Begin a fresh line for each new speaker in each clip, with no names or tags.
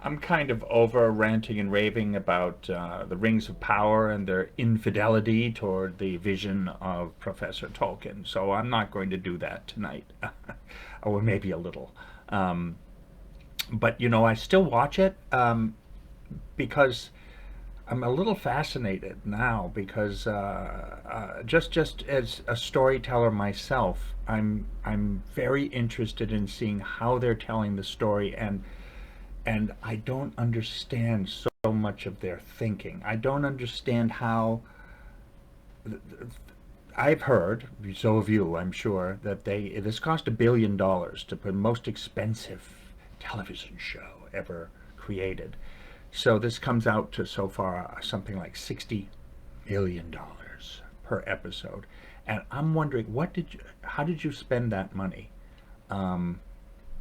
I'm kind of over ranting and raving about the Rings of Power and their infidelity toward the vision of Professor Tolkien. So I'm not going to do that tonight, or maybe a little. Um, but I still watch it because I'm a little fascinated now because just as a storyteller myself, I'm very interested in seeing how they're telling the story, and I don't understand so much of their thinking. I don't understand how. I've heard, so have you, I'm sure, that this cost $1 billion to put the most expensive television show ever created. So this comes out to so far something like $60 million per episode, and I'm wondering how did you spend that money? Um,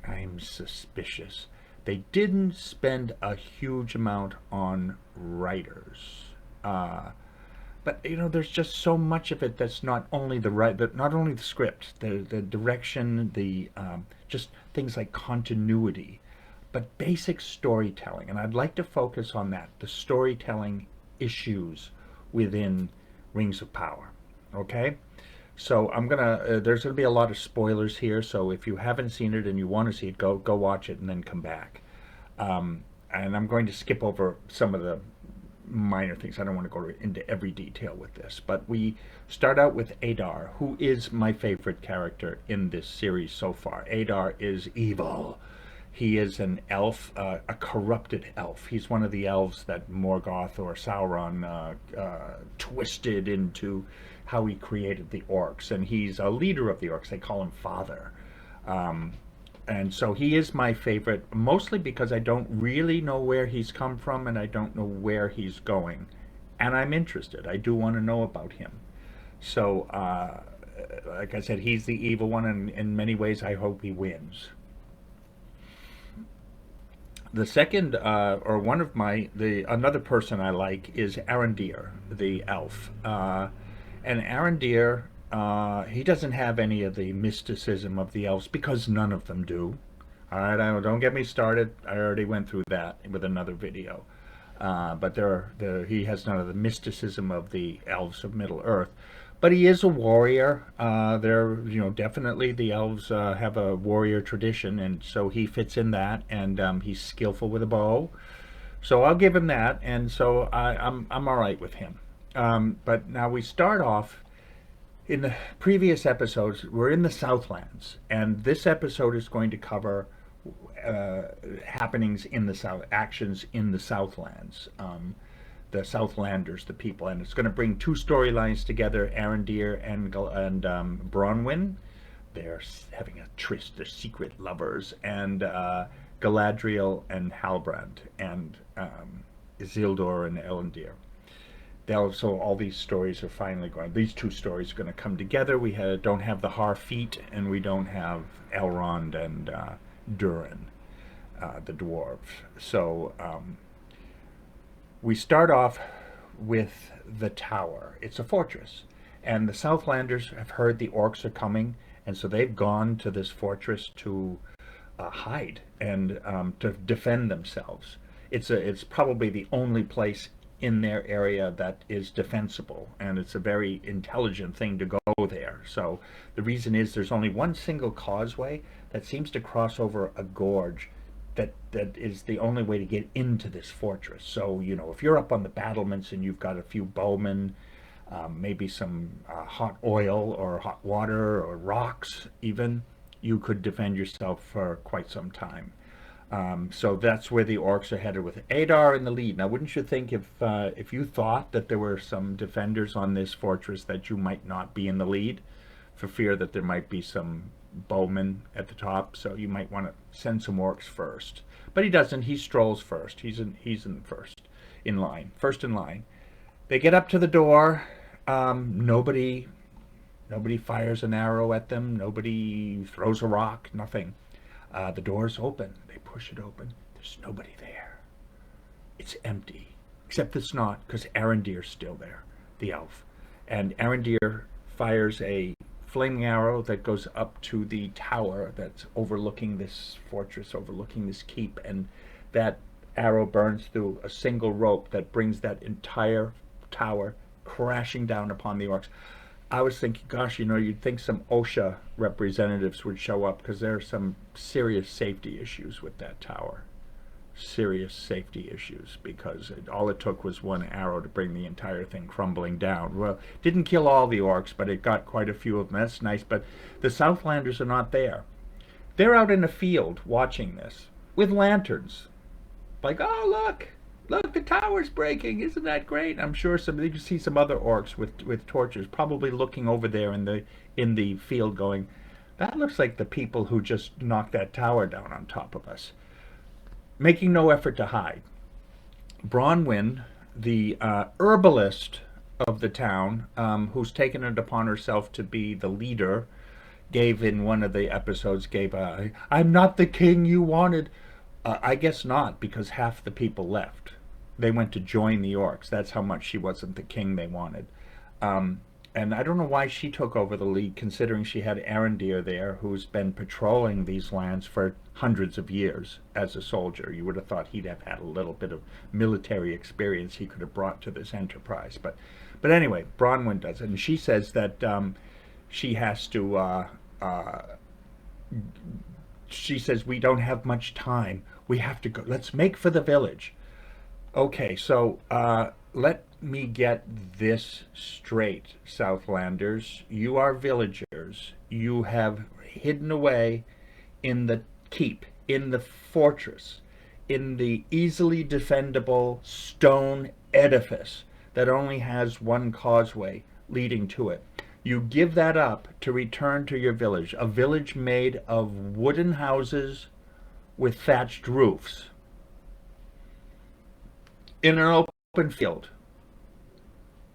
I'm suspicious. They didn't spend a huge amount on writers. Uh, but there's just so much of it that's not only not only the script, the direction, the just things like continuity, but basic storytelling. And I'd like to focus on that, the storytelling issues within Rings of Power. Okay? So there's gonna be a lot of spoilers here. So if you haven't seen it and you want to see it, go watch it and then come back. And I'm going to skip over some of the minor things. I don't want to go into every detail with this, but we start out with Adar, who is my favorite character in this series so far. Adar is evil. He is an elf, a corrupted elf. He's one of the elves that Morgoth or Sauron twisted into how he created the orcs, and he's a leader of the orcs. They call him Father. Um, and so he is my favorite, mostly because I don't really know where he's come from and I don't know where he's going. And I'm interested. I do want to know about him. So, like I said, he's the evil one, and in many ways, I hope he wins. The second, or one of another person I like is Arondir, the elf. And Arondir, he doesn't have any of the mysticism of the elves because none of them do. All right, don't get me started. I already went through that with another video. But he has none of the mysticism of the elves of Middle Earth. But he is a warrior. Definitely the elves have a warrior tradition, and so he fits in that. And he's skillful with a bow, so I'll give him that. And so I'm all right with him. But now we start off in the previous episodes. We're in the Southlands, and this episode is going to cover uh, happenings in the South, actions in the Southlands, the Southlanders, the people, and it's going to bring two storylines together: Arondir and Bronwyn. They're having a tryst. They're secret lovers, and Galadriel and Halbrand, and Isildur and Elendil. So all these stories are finally going. These two stories are going to come together. Don't have the Harfeet, and we don't have Elrond and Durin, the dwarves. So we start off with the tower. It's a fortress, and the Southlanders have heard the orcs are coming, and so they've gone to this fortress to hide and to defend themselves. It's probably the only place in their area that is defensible, and it's a very intelligent thing to go there. So the reason is there's only one single causeway that seems to cross over a gorge that is the only way to get into this fortress. So if you're up on the battlements and you've got a few bowmen, maybe some hot oil or hot water or rocks even, you could defend yourself for quite some time. So that's where the orcs are headed, with Adar in the lead. Now, wouldn't you think if you thought that there were some defenders on this fortress that you might not be in the lead, for fear that there might be some bowmen at the top? So you might want to send some orcs first. But he doesn't. He strolls first. He's in first in line. They get up to the door. Nobody fires an arrow at them. Nobody throws a rock. Nothing. The door's open. They push it open. There's nobody there. It's empty. Except it's not, because Arondir's still there, the elf. And Arondir fires a flaming arrow that goes up to the tower that's overlooking this fortress, overlooking this keep, and that arrow burns through a single rope that brings that entire tower crashing down upon the orcs. I was thinking, gosh, you'd think some OSHA representatives would show up because there are some serious safety issues with that tower. Serious safety issues because all it took was one arrow to bring the entire thing crumbling down. Well, didn't kill all the orcs, but it got quite a few of them. That's nice, but the Southlanders are not there. They're out in a field watching this with lanterns. Like, oh, look, the tower's breaking. Isn't that great? I'm sure you can see some other orcs with torches probably looking over there in the field going, that looks like the people who just knocked that tower down on top of us. Making no effort to hide. Bronwyn, the herbalist of the town, who's taken it upon herself to be the leader, gave in one of the episodes, I'm not the king you wanted. I guess not, because half the people left. They went to join the orcs. That's how much she wasn't the king they wanted. And I don't know why she took over the lead, considering she had Arendir there, who's been patrolling these lands for hundreds of years as a soldier. You would have thought he'd have had a little bit of military experience he could have brought to this enterprise. But anyway, Bronwyn does it, and she says that she has to. She says, we don't have much time. We have to go. Let's make for the village. Okay, so let me get this straight, Southlanders. You are villagers. You have hidden away in the keep, in the fortress, in the easily defendable stone edifice that only has one causeway leading to it. You give that up to return to your village, a village made of wooden houses with thatched roofs in an open field,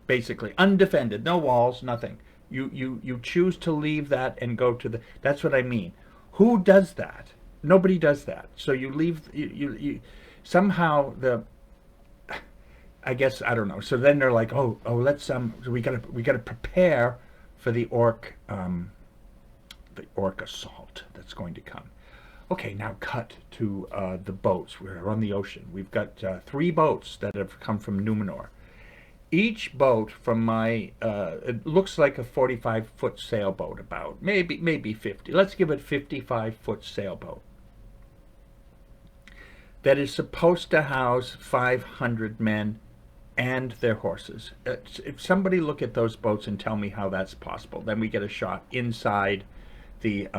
basically undefended, no walls, nothing. You choose to leave that and go to the. That's what I mean. Who does that? Nobody does that. So you leave. You somehow the. I guess I don't know. So then they're like, oh, let's we gotta prepare for the orc assault that's going to come. Okay, now cut to the boats. We're on the ocean. We've got 3 boats that have come from Numenor. Each boat from my, it looks like a 45-foot sailboat about, maybe 50. Let's give it 55-foot sailboat. That is supposed to house 500 men and their horses. If somebody look at those boats and tell me how that's possible, then we get a shot inside the,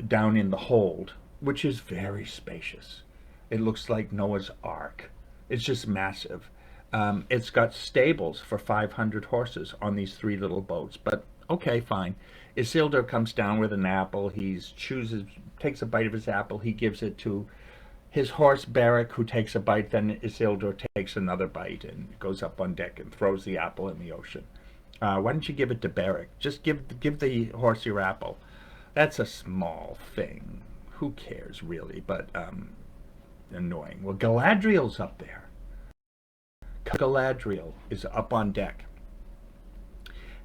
down in the hold, which is very spacious. It looks like Noah's Ark. It's just massive. It's got stables for 500 horses on these 3 little boats, but okay, fine. Isildur comes down with an apple. He takes a bite of his apple. He gives it to his horse Beric, who takes a bite. Then Isildur takes another bite and goes up on deck and throws the apple in the ocean. Why don't you give it to Beric? Just give the horse your apple. That's a small thing. Who cares, really? But annoying. Well, Galadriel's up there. Galadriel is up on deck.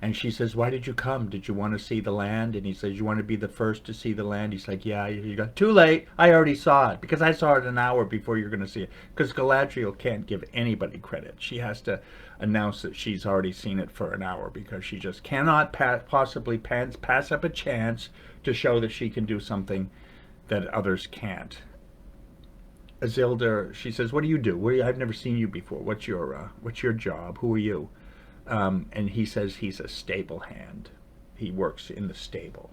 And she says, why did you come? Did you want to see the land? And he says, you want to be the first to see the land? He's like, yeah. You got too late. I already saw it, because I saw it an hour before you're going to see it. Because Galadriel can't give anybody credit. She has to announce that she's already seen it for an hour, because she just cannot possibly pass up a chance to show that she can do something that others can't. Isildur, she says, what do you do? I've never seen you before. What's your job? Who are you? And he says he's a stable hand. He works in the stable.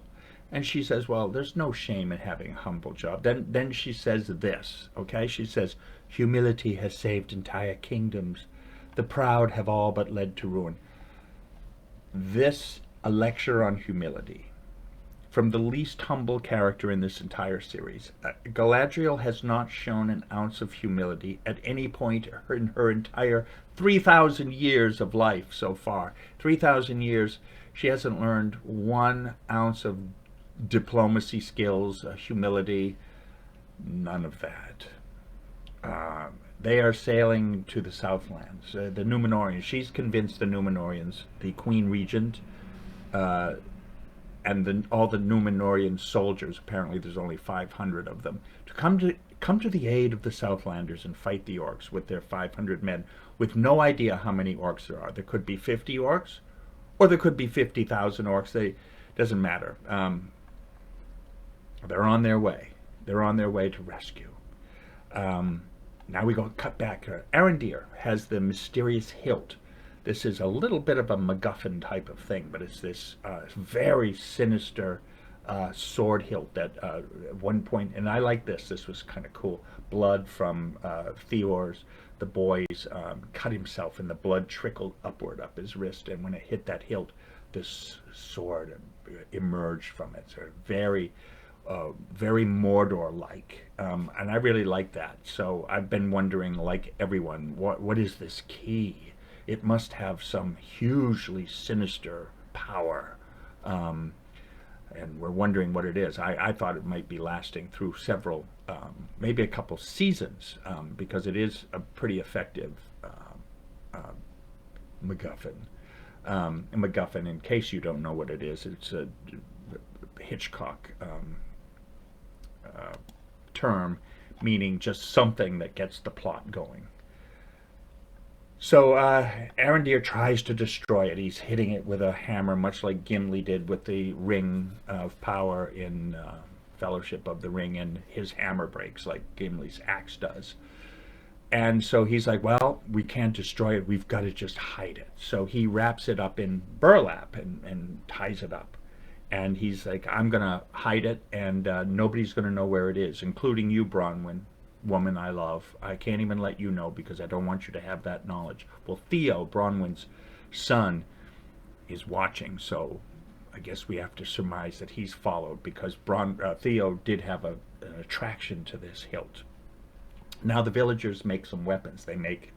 And she says, well, there's no shame in having a humble job. Then she says this, okay? She says, humility has saved entire kingdoms. The proud have all but led to ruin. This, a lecture on humility, from the least humble character in this entire series. Galadriel has not shown an ounce of humility at any point in her entire 3,000 years of life so far. 3,000 years, she hasn't learned 1 ounce of diplomacy skills, humility, none of that. They are sailing to the Southlands, the Numenorians. She's convinced the Numenorians, the Queen Regent, and all the Numenorian soldiers, apparently there's only 500 of them, to come to the aid of the Southlanders and fight the orcs with their 500 men, with no idea how many orcs there are. There could be 50 orcs, or there could be 50,000 orcs. They doesn't matter. They're on their way. They're on their way to rescue. Now we go cut back. Arondir has the mysterious hilt. This is a little bit of a MacGuffin type of thing, but it's this very sinister sword hilt that at one point, and I like this. This was kind of cool. Blood from Theor's, the boys, cut himself, and the blood trickled upward up his wrist. And when it hit that hilt, this sword emerged from it. So very Mordor-like, and I really like that. So I've been wondering, like everyone, what is this key? It must have some hugely sinister power, and we're wondering what it is. I thought it might be lasting through several, maybe a couple seasons, because it is a pretty effective MacGuffin. MacGuffin, in case you don't know what it is, it's a Hitchcock term, meaning just something that gets the plot going. So Arondir tries to destroy it. He's hitting it with a hammer, much like Gimli did with the Ring of Power in Fellowship of the Ring, and his hammer breaks like Gimli's axe does. And so he's like, well, we can't destroy it. We've got to just hide it. So he wraps it up in burlap and ties it up. And he's like, I'm going to hide it, and nobody's going to know where it is, including you, Bronwyn, woman I love. I can't even let you know because I don't want you to have that knowledge. Well, Theo, Bronwyn's son, is watching, so I guess we have to surmise that he's followed, because Theo did have an attraction to this hilt. Now the villagers make some weapons. They make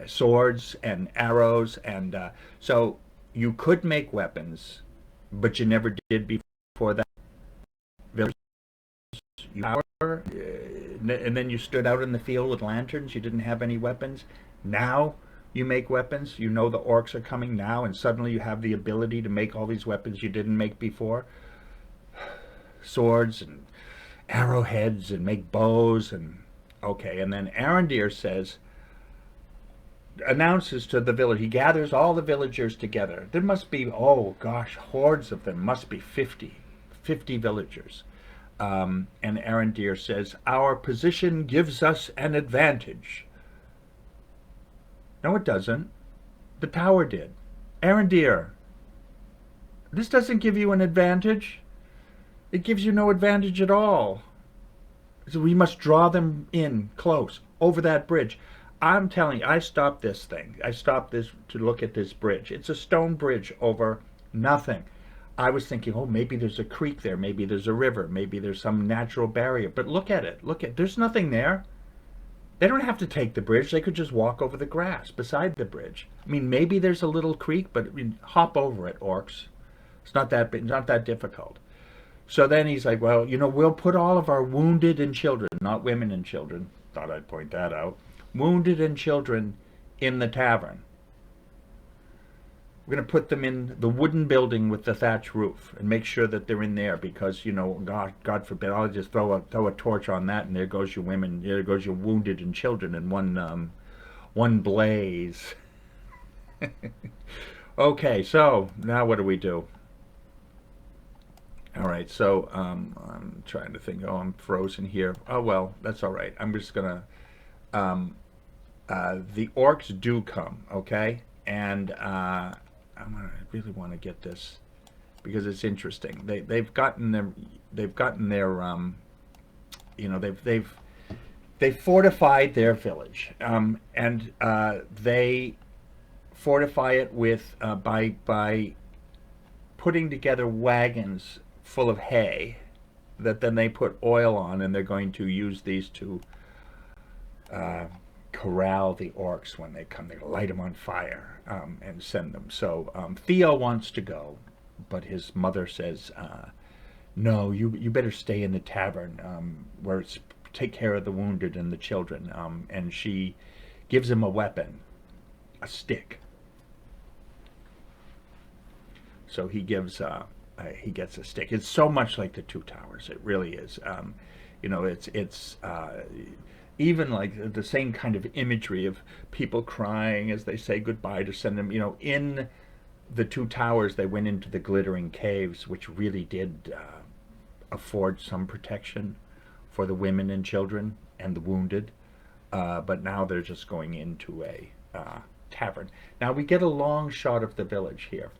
swords and arrows, and so you could make weapons, but you never did before that. Villagers, and then you stood out in the field with lanterns. You didn't have any weapons. Now you make weapons. You know the orcs are coming now, and suddenly you have the ability to make all these weapons you didn't make before. Swords and arrowheads, and make bows, and okay. And then Arondir announces to the village, he gathers all the villagers together. There must be, oh gosh, hordes of them, must be 50 villagers. And Arondir says, our position gives us an advantage. No, it doesn't. The tower did. Arondir, this doesn't give you an advantage. It gives you no advantage at all. So we must draw them in close over that bridge. I'm telling you, I stopped this thing. I stopped this to look at this bridge. It's a stone bridge over nothing. I was thinking, oh, maybe there's a creek there. Maybe there's a river. Maybe there's some natural barrier. But look at it. There's nothing there. They don't have to take the bridge. They could just walk over the grass beside the bridge. I mean, maybe there's a little creek, but I mean, hop over it, orcs. It's not that difficult. So then he's like, well, we'll put all of our wounded and children, not women and children. Thought I'd point that out. Wounded and children in the tavern. We're going to put them in the wooden building with the thatch roof and make sure that they're in there, because, God forbid, I'll just throw a torch on that, and there goes your women, there goes your wounded and children in one blaze. Okay, so now what do we do? All right, so I'm trying to think. Oh, I'm frozen here. Oh, well, that's all right. I'm just going to... the orcs do come, okay? And I really want to get this because it's interesting. They've fortified their village, and they fortify it with by putting together wagons full of hay that then they put oil on, and they're going to use these to corral the orcs when they come. They light them on fire and send them. So Theo wants to go, but his mother says, no, you better stay in the tavern where it's take care of the wounded and the children. And she gives him a weapon, a stick. So he gets a stick. It's so much like the Two Towers. It really is. It's even like the same kind of imagery of people crying as they say goodbye to send them. In the Two Towers, they went into the glittering caves, which really did afford some protection for the women and children and the wounded. But now they're just going into a tavern. Now we get a long shot of the village here.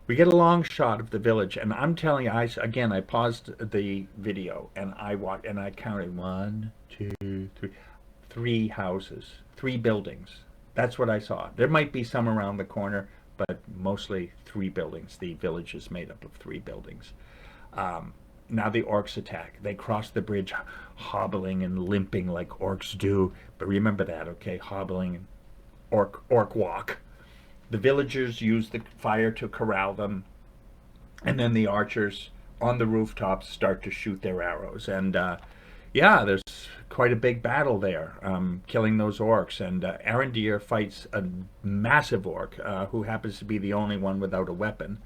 We get a long shot of the village, and I'm telling you, I paused the video and I counted one, two, three houses, three buildings. That's what I saw. There might be some around the corner, but mostly three buildings. The village is made up of three buildings. Now the orcs attack. They cross the bridge, hobbling and limping like orcs do. But remember that, okay? Hobbling, orc walk. The villagers use the fire to corral them, and then the archers on the rooftops start to shoot their arrows. And there's quite a big battle there, killing those orcs. And Arondir fights a massive orc who happens to be the only one without a weapon.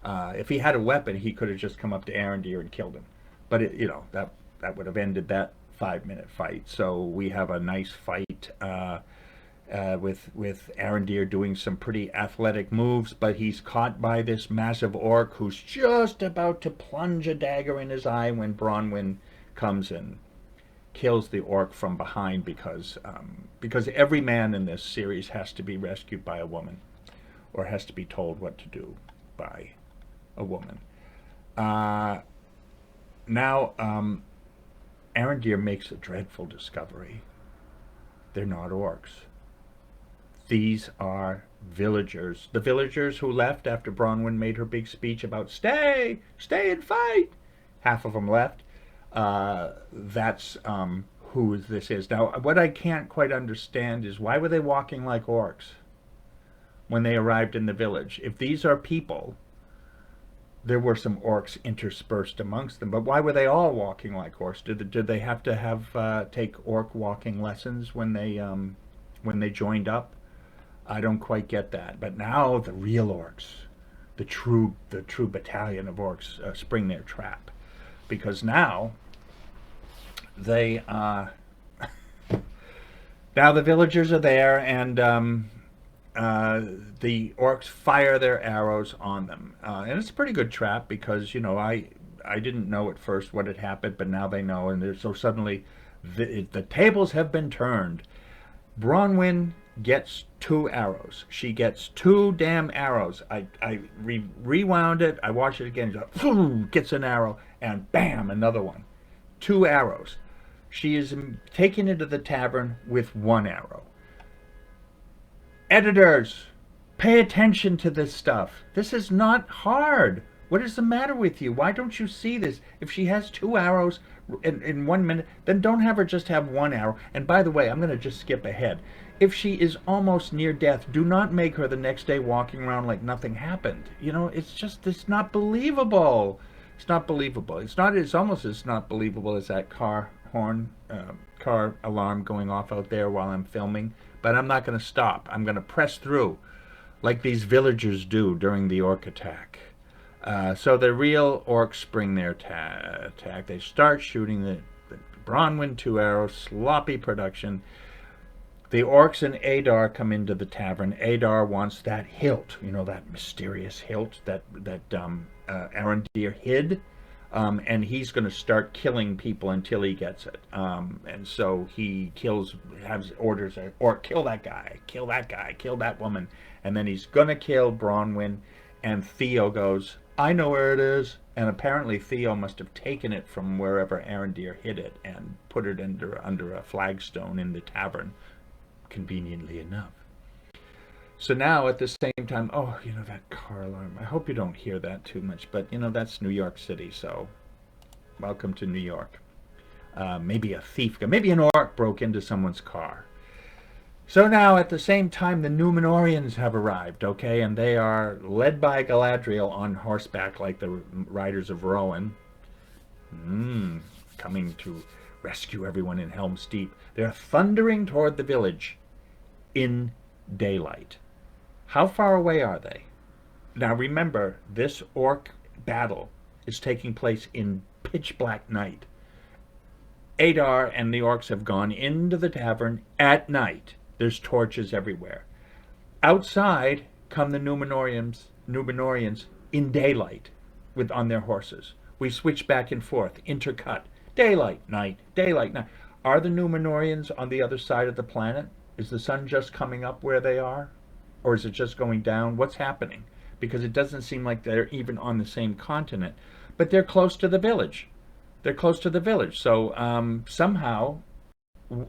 If he had a weapon, he could have just come up to Arondir and killed him. But that would have ended that 5-minute fight. So we have a nice fight. With Arondir doing some pretty athletic moves, but he's caught by this massive orc who's just about to plunge a dagger in his eye when Bronwyn comes and kills the orc from behind, because every man in this series has to be rescued by a woman, or has to be told what to do by a woman. Now Arondir makes a dreadful discovery. They're not orcs. These are villagers. The villagers who left after Bronwyn made her big speech about stay and fight. Half of them left. That's who this is. Now, what I can't quite understand is, why were they walking like orcs when they arrived in the village? If these are people, there were some orcs interspersed amongst them, but why were they all walking like orcs? Did they have to take orc walking lessons when they joined up? I don't quite get that. But now the real orcs, the true battalion of orcs, spring their trap, because now they now the villagers are there, and the orcs fire their arrows on them, and it's a pretty good trap, because I didn't know at first what had happened, but now they know, and so suddenly the tables have been turned. Bronwyn gets 2 arrows. She gets 2 damn arrows. I rewound it. I watched it again. Gets an arrow, and bam, another one. 2 arrows. She is taken into the tavern with 1 arrow. Editors, pay attention to this stuff. This is not hard. What is the matter with you? Why don't you see this? If she has 2 arrows in 1 minute, then don't have her just have 1 arrow. And by the way, I'm going to just skip ahead. If she is almost near death, do not make her the next day walking around like nothing happened. It's not believable. It's not believable. It's almost as not believable as that car alarm going off out there while I'm filming. But I'm not going to stop. I'm going to press through like these villagers do during the orc attack. So the real orcs spring their attack. They start shooting the Bronwyn 2 arrows, sloppy production. The orcs and Adar come into the tavern. Adar wants that hilt, that mysterious hilt that Arondir hid, and he's going to start killing people until he gets it. And so he has orders, or kill that guy, kill that woman, and then he's going to kill Bronwyn. And Theo goes, I know where it is. And apparently Theo must have taken it from wherever Arondir hid it and put it under a flagstone in the tavern, conveniently enough. So now at the same time, that car alarm. I hope you don't hear that too much, but that's New York City, so welcome to New York. Maybe a thief, maybe an orc broke into someone's car. So now, at the same time, the Númenóreans have arrived, okay, and they are led by Galadriel on horseback like the riders of Rohan, coming to rescue everyone in Helm's Deep. They're thundering toward the village in daylight. How far away are they? Now remember, this orc battle is taking place in pitch black night. Adar and the orcs have gone into the tavern at night. There's torches everywhere. Outside come the Numenorians in daylight with on their horses. We switch back and forth, intercut. Daylight, night, daylight, night. Are the Numenorians on the other side of the planet? Is the sun just coming up where they are? Or is it just going down? What's happening? Because it doesn't seem like they're even on the same continent. But they're close to the village. They're close to the village. So somehow,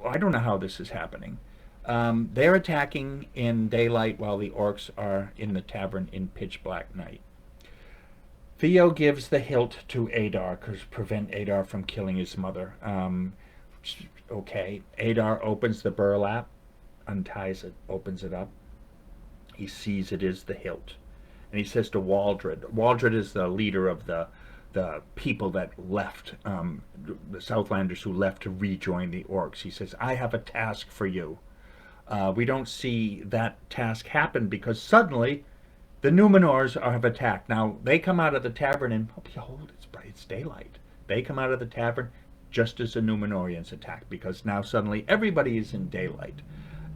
I don't know how this is happening. They're attacking in daylight while the orcs are in the tavern in pitch black night. Theo gives the hilt to Adar to prevent Adar from killing his mother. Okay, Adar opens the burlap, unties it, opens it up. He sees it is the hilt. And he says to Waldred, Waldred is the leader of the people that left, the Southlanders who left to rejoin the orcs. He says, I have a task for you. We don't see that task happen because suddenly the Numenors have attacked. Now, they come out of the tavern and, oh, behold, it's bright, it's daylight. They come out of the tavern just as the Numenorians attack because now suddenly everybody is in daylight.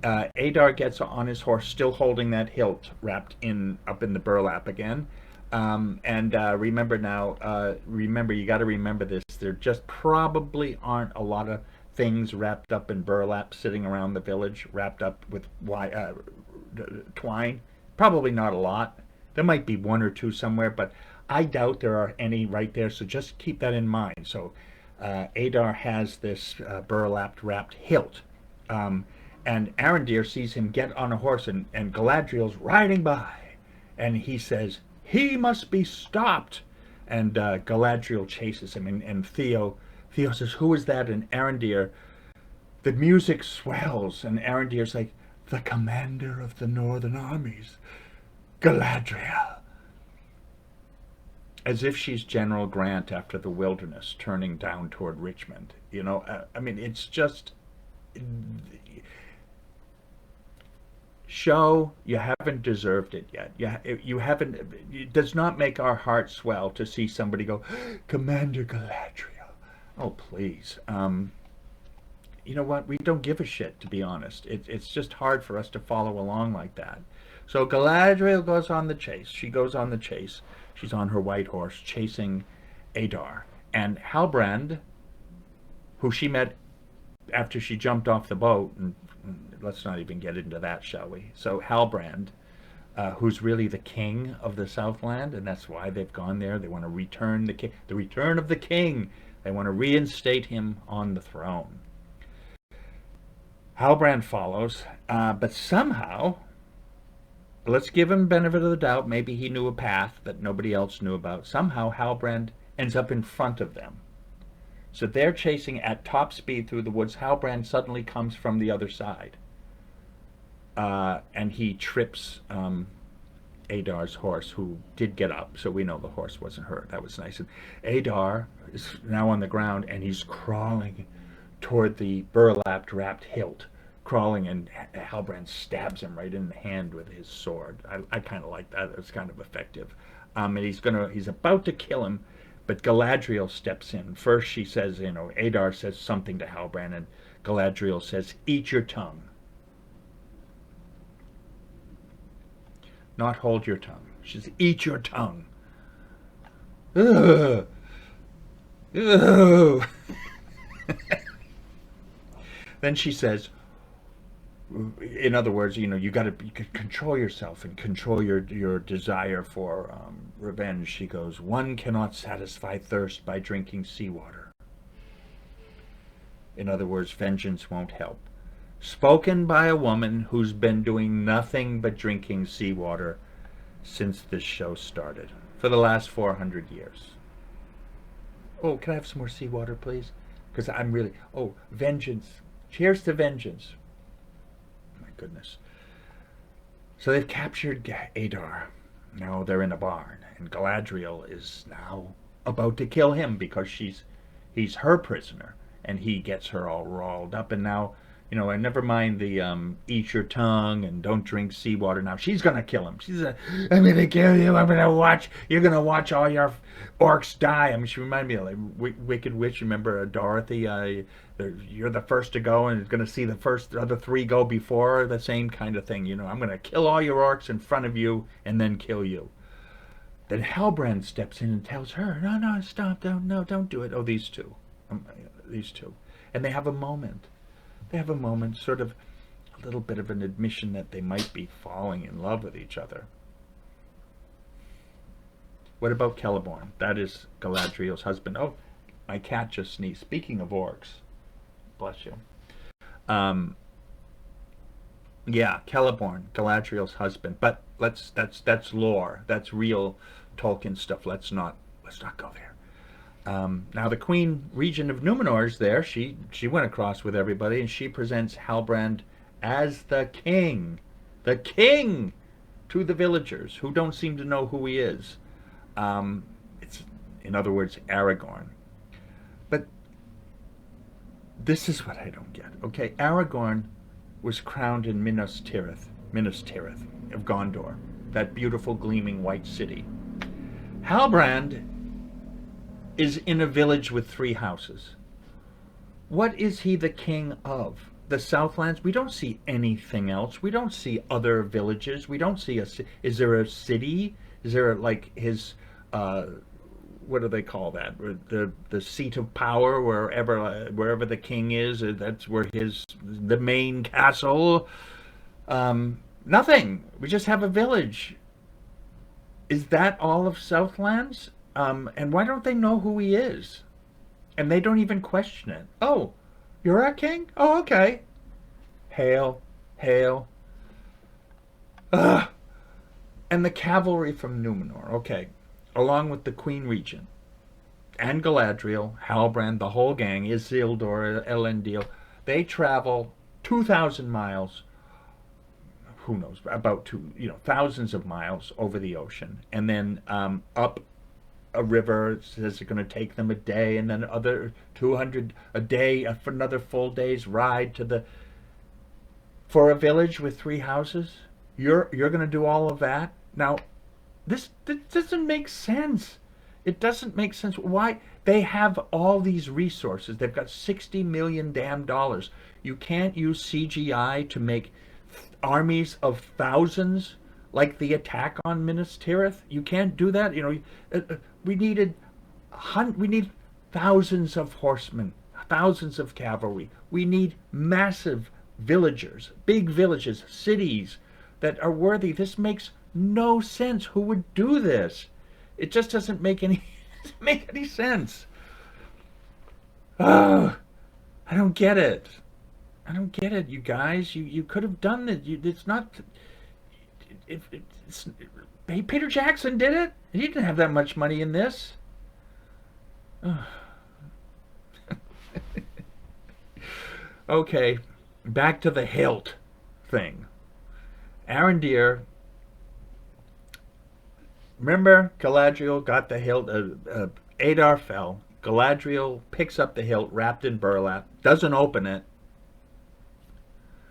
Adar gets on his horse, still holding that hilt wrapped up in the burlap again. Remember now, remember, you got to remember this. There just probably aren't a lot of things wrapped up in burlap sitting around the village, wrapped up with twine. Probably not a lot. There might be one or two somewhere, but I doubt there are any right there. So just keep that in mind. So Adar has this burlap wrapped hilt. And Arondir sees him get on a horse, and Galadriel's riding by. And he says, he must be stopped. And Galadriel chases him. And Theo says, who is that? And Arondir, the music swells. And Arondir's like, the commander of the northern armies, Galadriel. As if she's General Grant after the wilderness, turning down toward Richmond. You know, I mean, it's just... Show, you haven't deserved it yet. You haven't. It does not make our hearts swell to see somebody go, Commander Galadriel. Oh, please. You know what? We don't give a shit, to be honest. It's just hard for us to follow along like that. So Galadriel goes on the chase. She goes on the chase. She's on her white horse chasing Adar. And Halbrand, who she met after she jumped off the boat, and let's not even get into that, shall we? So Halbrand, who's really the king of the Southland, and that's why they've gone there. They want to return the return of the king. They want to reinstate him on the throne. Halbrand follows, but somehow, let's give him benefit of the doubt. Maybe he knew a path that nobody else knew about. Somehow Halbrand ends up in front of them. So they're chasing at top speed through the woods. Halbrand suddenly comes from the other side. And he trips Adar's horse, who did get up, so we know the horse wasn't hurt. That was nice. And Adar is now on the ground, and he's crawling toward the burlap wrapped hilt, crawling, and Halbrand stabs him right in the hand with his sword. I kind of like that. It's kind of effective. And he's about to kill him, but Galadriel steps in. First she says, Adar says something to Halbrand, and Galadriel says, eat your tongue. Not hold your tongue. She says, eat your tongue. Ugh. Ugh. Then she says, in other words, you could control yourself and control your desire for revenge. She goes, one cannot satisfy thirst by drinking seawater. In other words, vengeance won't help. Spoken by a woman who's been doing nothing but drinking seawater since this show started, for the last 400 years. Oh, can I have some more seawater, please? Because I'm really... Oh, vengeance. Cheers to vengeance. My goodness. So they've captured Adar. Now they're in a barn, and Galadriel is now about to kill him because he's her prisoner, and he gets her all riled up, and now And never mind the eat your tongue and don't drink seawater. Now she's gonna kill him. I'm gonna kill you. You're gonna watch all your orcs die. I mean, she reminded me of like Wicked Witch. Remember Dorothy? You're the first to go, and gonna see the other three go before. The same kind of thing. I'm gonna kill all your orcs in front of you and then kill you. Then Halbrand steps in and tells her, "No, no, stop! Don't do it." Oh, these two, and they have a moment. They have a moment, sort of a little bit of an admission that they might be falling in love with each other. What about Celeborn? That is Galadriel's husband. Oh, my cat just sneezed. Speaking of orcs, bless you. Um, yeah, Celeborn, Galadriel's husband. But that's lore. That's real Tolkien stuff. Let's not go there. Now the Queen Regent of Numenor is there. She went across with everybody, and she presents Halbrand as the king, to the villagers who don't seem to know who he is. It's, in other words, Aragorn. But this is what I don't get. Okay, Aragorn was crowned in Minas Tirith of Gondor, that beautiful gleaming white city. Halbrand is in a village with 3 houses. What is he the king of? The Southlands? We don't see anything else. We don't see other villages. We don't see is there a city? Is there like his what do they call that? The seat of power, wherever the king is, that's where the main castle. Nothing. We just have a village. Is that all of Southlands? And why don't they know who he is? And they don't even question it. Oh, you're our king? Oh, okay. Hail, hail. Ugh. And the cavalry from Numenor, okay, along with the Queen Regent and Galadriel, Halbrand, the whole gang, Isildur, Elendil, they travel 2,000 miles, who knows, about thousands of miles over the ocean, and then up a river. It says it's going to take them a day, and then other 200 a day for another full day's ride for a village with 3 houses. You're going to do all of that now. This doesn't make sense. It doesn't make sense. Why? They have all these resources. They've got $60 million damn dollars. You can't use CGI to make armies of thousands like the attack on Minas Tirith. You can't do that. We need thousands of horsemen, thousands of cavalry. We need massive villagers, big villages, cities that are worthy. This makes no sense. Who would do this? It just doesn't make any sense. Oh, I don't get it. I don't get it, you guys. You could have done it. It's not. Peter Jackson did it. He didn't have that much money in this. Okay, back to the hilt thing. Arondir. Remember, Galadriel got the hilt. Adar fell. Galadriel picks up the hilt wrapped in burlap, doesn't open it.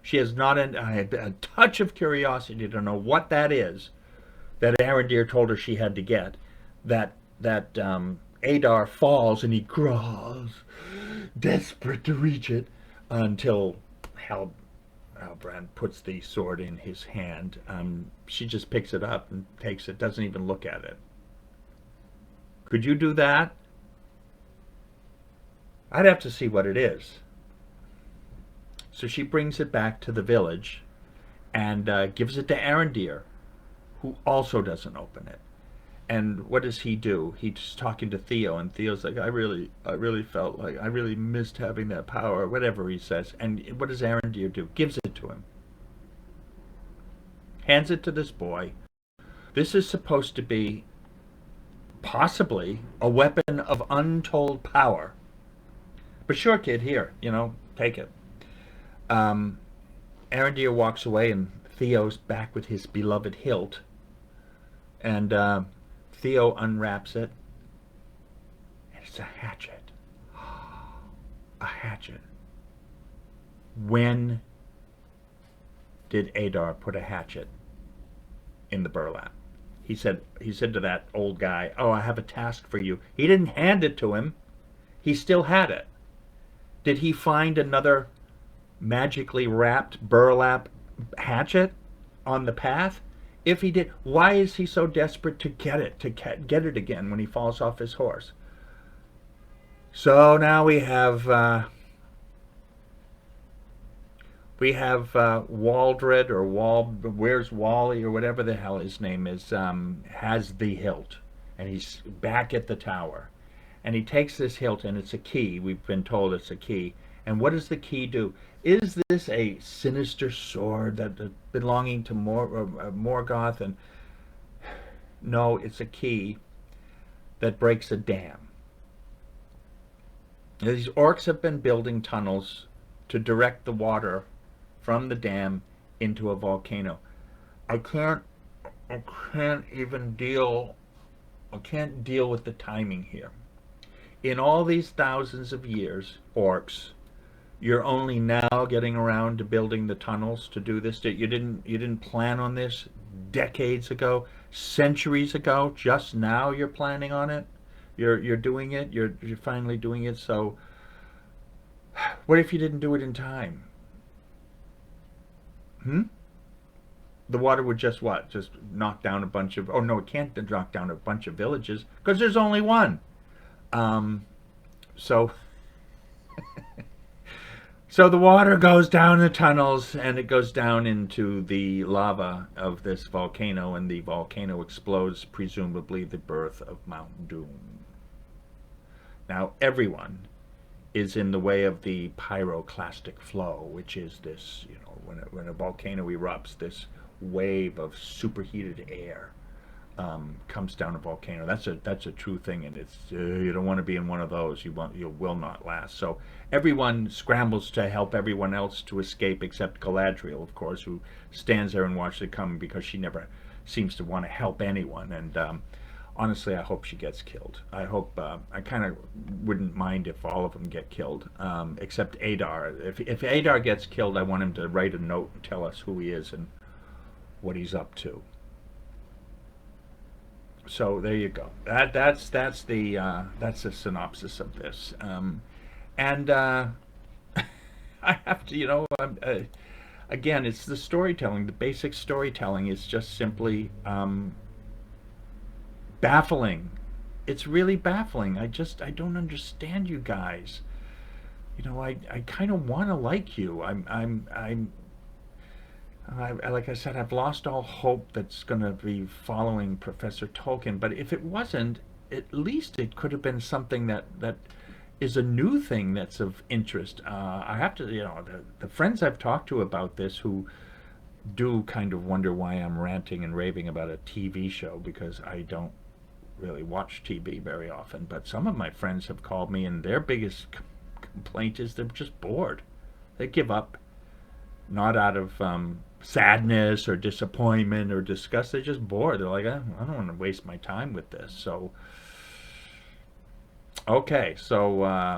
She has not a touch of curiosity to know what that is that Arondir told her she had to get. That Adar falls and he crawls, desperate to reach it, until Halbrand puts the sword in his hand. She just picks it up and takes it, doesn't even look at it. Could you do that? I'd have to see what it is. So she brings it back to the village and gives it to Arondir, who also doesn't open it. And what does he do? He's talking to Theo, and Theo's like, I really felt like I really missed having that power, whatever he says. And what does Arondir do? Gives it to him. Hands it to this boy. This is supposed to be possibly a weapon of untold power. But sure, kid, here, take it. Arondir walks away, and Theo's back with his beloved hilt. And Theo unwraps it, and it's a hatchet. A hatchet. When did Adar put a hatchet in the burlap? He said to that old guy, "Oh, I have a task for you." He didn't hand it to him. He still had it. Did he find another magically wrapped burlap hatchet on the path? If he did, why is he so desperate to get it, to get it again when he falls off his horse? So now we have Waldred or where's Wally or whatever the hell his name is, has the hilt, and he's back at the tower, and he takes this hilt, and it's a key. We've been told it's a key. And what does the key do? Is this a sinister sword that belonging to Morgoth? And no, it's a key that breaks a dam. Now, these orcs have been building tunnels to direct the water from the dam into a volcano. I can't I can't even deal I can't deal with the timing here. In all these thousands of years, orcs, you're only now getting around to building the tunnels to do this. You didn't plan on this decades ago, centuries ago. Just now you're planning on it. You're doing it. You're finally doing it. So what if you didn't do it in time? Hmm? The water would just what? Just knock down a bunch of... Oh, no, it can't knock down a bunch of villages because there's only one. So... So the water goes down the tunnels and it goes down into the lava of this volcano, and the volcano explodes, presumably the birth of Mount Doom. Now everyone is in the way of the pyroclastic flow, which is this, when a volcano erupts, this wave of superheated air comes down a volcano. That's a true thing, and it's you don't want to be in one of those. You will not last. So everyone scrambles to help everyone else to escape, except Galadriel, of course, who stands there and watches it come because she never seems to want to help anyone. And honestly, I hope she gets killed. I kind of wouldn't mind if all of them get killed, except Adar. If Adar gets killed, I want him to write a note and tell us who he is and what he's up to. So there you go. That's the synopsis of this. And I have to, again, it's the storytelling. The basic storytelling is just simply baffling. It's really baffling. I don't understand you guys. I kind of want to like you. Like I said, I've lost all hope that's going to be following Professor Tolkien. But if it wasn't, at least it could have been something that is a new thing that's of interest. I have to, the friends I've talked to about this who do kind of wonder why I'm ranting and raving about a TV show, because I don't really watch TV very often. But some of my friends have called me, and their biggest complaint is they're just bored. They give up, not out of sadness or disappointment or disgust. They're just bored. They're like, I don't want to waste my time with this. So, okay, so